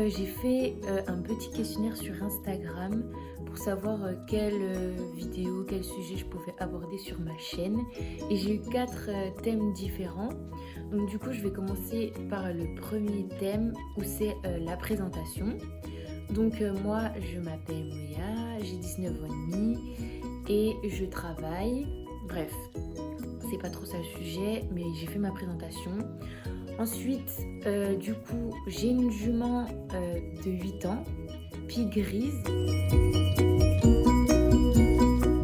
j'ai fait un petit questionnaire sur Instagram pour savoir quelle vidéo, quel sujet je pouvais aborder sur ma chaîne. Et j'ai eu 4 thèmes différents. Donc du coup, je vais commencer par le premier thème où c'est la présentation. Donc moi, je m'appelle Moya, j'ai 19 ans et demi et je travaille. Bref, c'est pas trop ça le sujet, mais j'ai fait ma présentation. Ensuite, du coup, j'ai une jument de 8 ans, pie grise,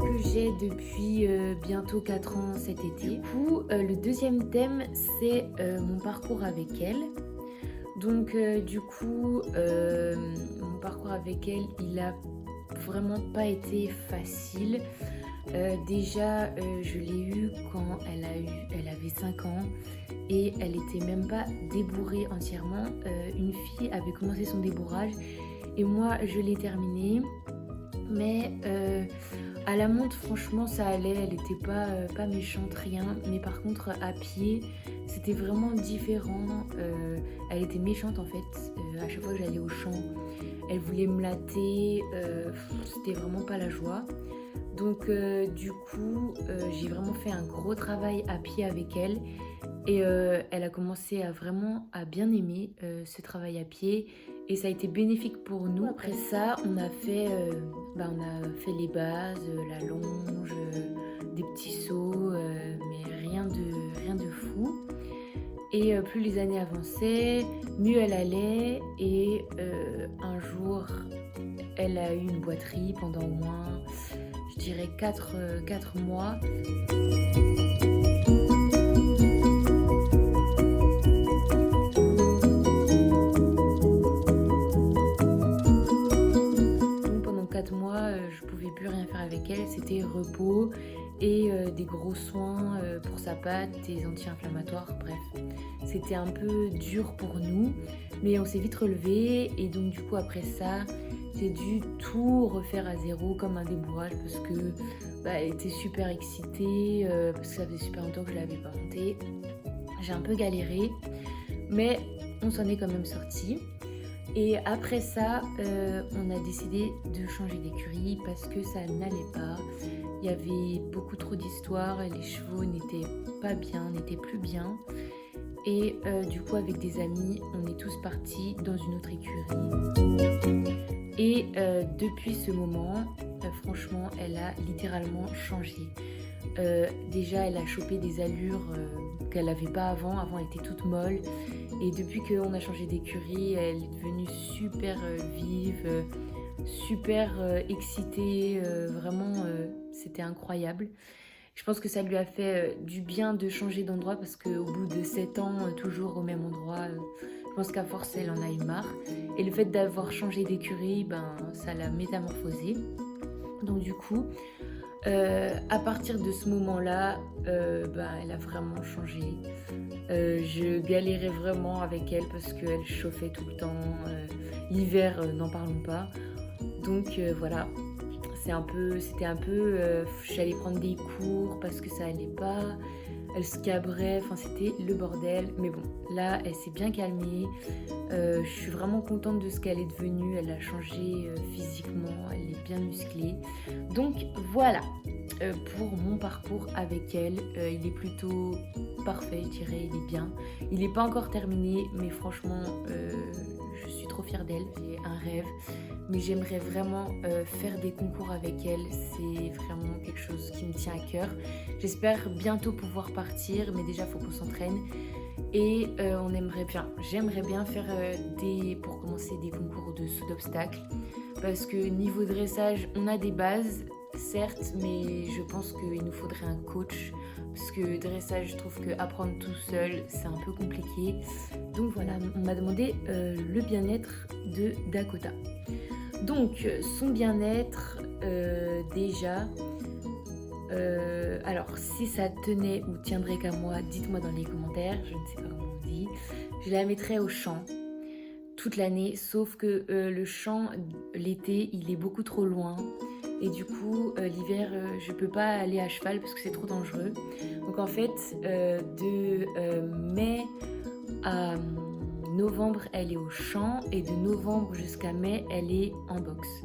que j'ai depuis bientôt 4 ans cet été. Du coup, le deuxième thème, c'est mon parcours avec elle. Donc, du coup, mon parcours avec elle, il a vraiment pas été facile. Déjà, je l'ai eue quand elle avait 5 ans et elle était même pas débourrée entièrement. Une fille avait commencé son débourrage et moi je l'ai terminé. Mais à la montre, franchement, ça allait. Elle était pas méchante, rien. Mais par contre, à pied, c'était vraiment différent. Elle était méchante en fait. À chaque fois que j'allais au champ, elle voulait me latter. C'était vraiment pas la joie. Donc du coup, j'ai vraiment fait un gros travail à pied avec elle et elle a commencé à bien aimer ce travail à pied et ça a été bénéfique pour nous. Après ça, on a fait les bases, la longe, des petits sauts, mais rien de fou. Et plus les années avançaient, mieux elle allait et un jour, elle a eu une boiterie pendant au moins, je dirais 4 mois. Donc pendant 4 mois, je pouvais plus rien faire avec elle, c'était repos et des gros soins pour sa patte, des anti-inflammatoires, bref. C'était un peu dur pour nous, mais on s'est vite relevé et donc du coup après ça, j'ai dû tout refaire à zéro comme un débourrage parce que elle était super excitée, parce que ça faisait super longtemps que je l'avais pas montée. J'ai un peu galéré, mais on s'en est quand même sorti. Et après ça, on a décidé de changer d'écurie parce que ça n'allait pas. Il y avait beaucoup trop d'histoires, les chevaux n'étaient pas bien, n'étaient plus bien. Et du coup, avec des amis, on est tous partis dans une autre écurie. Et depuis ce moment, franchement, elle a littéralement changé. Déjà, elle a chopé des allures qu'elle n'avait pas avant. Avant, elle était toute molle. Et depuis qu'on a changé d'écurie, elle est devenue super vive, super excitée. Vraiment, c'était incroyable. Je pense que ça lui a fait du bien de changer d'endroit parce qu'au bout de 7 ans, toujours au même endroit, je pense qu'à force, elle en a eu marre. Et le fait d'avoir changé d'écurie, ça l'a métamorphosée. Donc du coup, à partir de ce moment-là, elle a vraiment changé. Je galérais vraiment avec elle parce qu'elle chauffait tout le temps. L'hiver, n'en parlons pas. Donc voilà. C'était un peu, j'allais prendre des cours parce que ça allait pas, elle se cabrait, enfin c'était le bordel. Mais bon, là, elle s'est bien calmée. Je suis vraiment contente de ce qu'elle est devenue. Elle a changé physiquement, elle est bien musclée. Donc voilà, pour mon parcours avec elle, il est plutôt parfait, je dirais, il est bien. Il n'est pas encore terminé, mais franchement, je suis trop fière d'elle. J'ai un rêve, mais j'aimerais vraiment faire des concours avec elle. C'est vraiment quelque chose qui me tient à cœur. J'espère bientôt pouvoir partir, mais déjà, il faut qu'on s'entraîne. Et j'aimerais bien faire pour commencer des concours de saut d'obstacles. Parce que niveau dressage, on a des bases, certes, mais je pense qu'il nous faudrait un coach. Parce que dressage, je trouve qu'apprendre tout seul, c'est un peu compliqué. Donc voilà, on m'a demandé le bien-être de Dakota. Donc, son bien-être, déjà... alors, si ça tenait ou tiendrait qu'à moi, dites-moi dans les commentaires, je ne sais pas comment on dit. Je la mettrais au champ toute l'année, sauf que le champ, l'été, il est beaucoup trop loin. Et du coup, l'hiver, je peux pas aller à cheval parce que c'est trop dangereux. Donc en fait, de mai à novembre, elle est au champ et de novembre jusqu'à mai, elle est en boxe.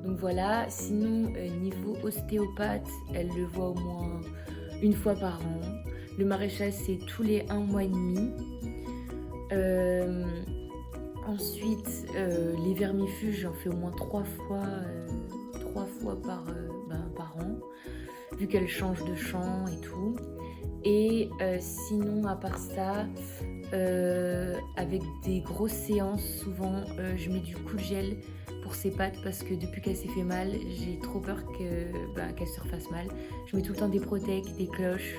Donc voilà, sinon niveau ostéopathe, elle le voit au moins une fois par an. Le maréchal, c'est tous les 1 mois et demi. Ensuite, les vermifuges, j'en fais au moins 3 fois par an, vu qu'elle change de champ et tout. Et sinon, à part ça, avec des grosses séances, souvent, je mets du Cool-Gel pour ses pattes parce que depuis qu'elle s'est fait mal, j'ai trop peur qu'elle se refasse mal. Je mets tout le temps des protèques, des cloches.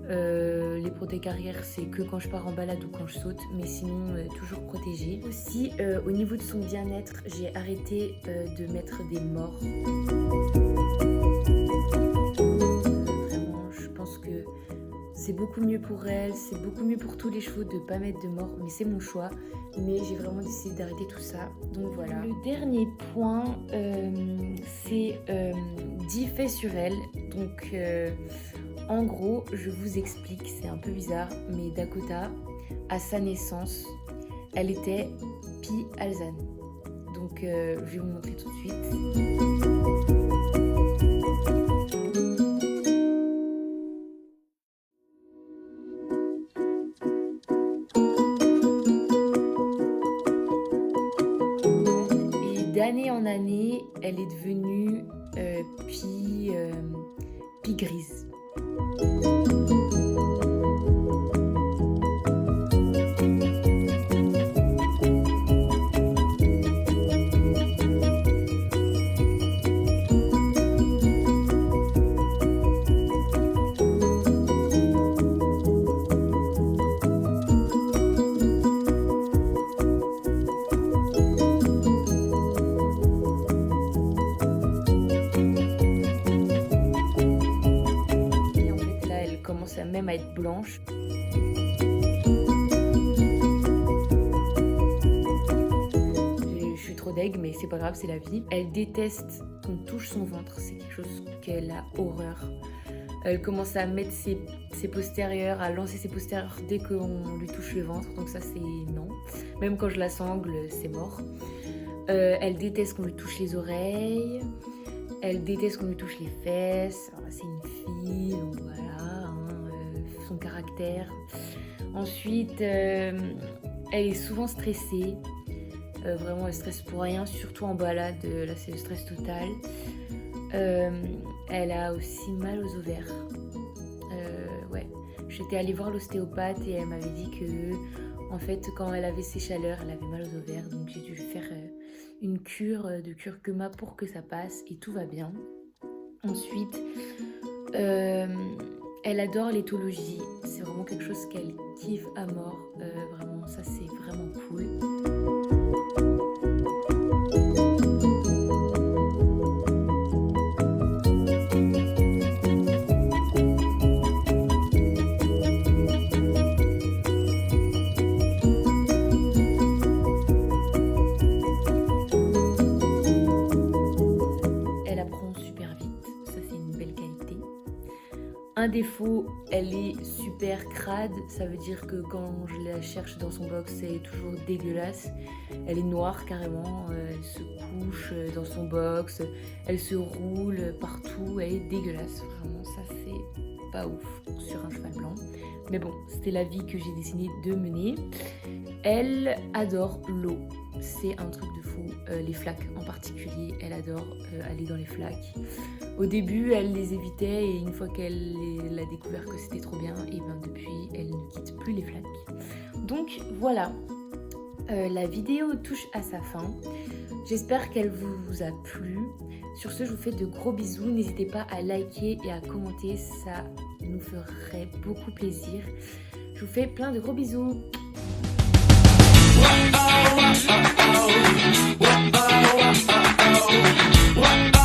Les protèques arrière, c'est que quand je pars en balade ou quand je saute, mais sinon toujours protégée. Aussi, au niveau de son bien-être, j'ai arrêté de mettre des morts. Vraiment, je pense que c'est beaucoup mieux pour elle, c'est beaucoup mieux pour tous les chevaux de ne pas mettre de morts, mais c'est mon choix. Mais j'ai vraiment décidé d'arrêter tout ça, donc voilà. Le dernier point, c'est 10 faits sur elle. Donc en gros, je vous explique, c'est un peu bizarre, mais Dakota, à sa naissance, elle était Pie Alzane. Donc je vais vous montrer tout de suite. D'année en année, elle est devenue Pie grise. Même à être blanche. Je suis trop deg, mais c'est pas grave, c'est la vie. Elle déteste qu'on touche son ventre, c'est quelque chose qu'elle a horreur. Elle commence à mettre ses postérieurs, à lancer ses postérieurs dès qu'on lui touche le ventre, donc ça c'est non. Même quand je la sangle, c'est mort. Elle déteste qu'on lui touche les oreilles. Elle déteste qu'on lui touche les fesses. Alors, c'est une fille, donc voilà. Son caractère. Ensuite, elle est souvent stressée. Vraiment, elle stresse pour rien, surtout en balade. Là, c'est le stress total. Elle a aussi mal aux ovaires. Ouais. J'étais allée voir l'ostéopathe et elle m'avait dit que, en fait, quand elle avait ses chaleurs, elle avait mal aux ovaires. Donc, j'ai dû faire une cure de curcuma pour que ça passe et tout va bien. Ensuite, elle adore l'éthologie, c'est vraiment quelque chose qu'elle kiffe à mort, vraiment ça c'est vraiment cool. Elle apprend super vite, ça c'est une belle qualité. Un défaut, elle est super crade, ça veut dire que quand je la cherche dans son box, c'est toujours dégueulasse. Elle est noire carrément, elle se couche dans son box, elle se roule partout, elle est dégueulasse. Vraiment, ça c'est pas ouf sur un cheval blanc. Mais bon, c'était la vie que j'ai décidé de mener. Elle adore l'eau, c'est un truc de fou. Les flaques en particulier, elle adore aller dans les flaques. Au début, elle les évitait et une fois qu'elle a découvert que c'était trop bien, et bien depuis, elle ne quitte plus les flaques. Donc voilà, la vidéo touche à sa fin. J'espère qu'elle vous a plu. Sur ce, je vous fais de gros bisous. N'hésitez pas à liker et à commenter, ça nous ferait beaucoup plaisir. Je vous fais plein de gros bisous. What?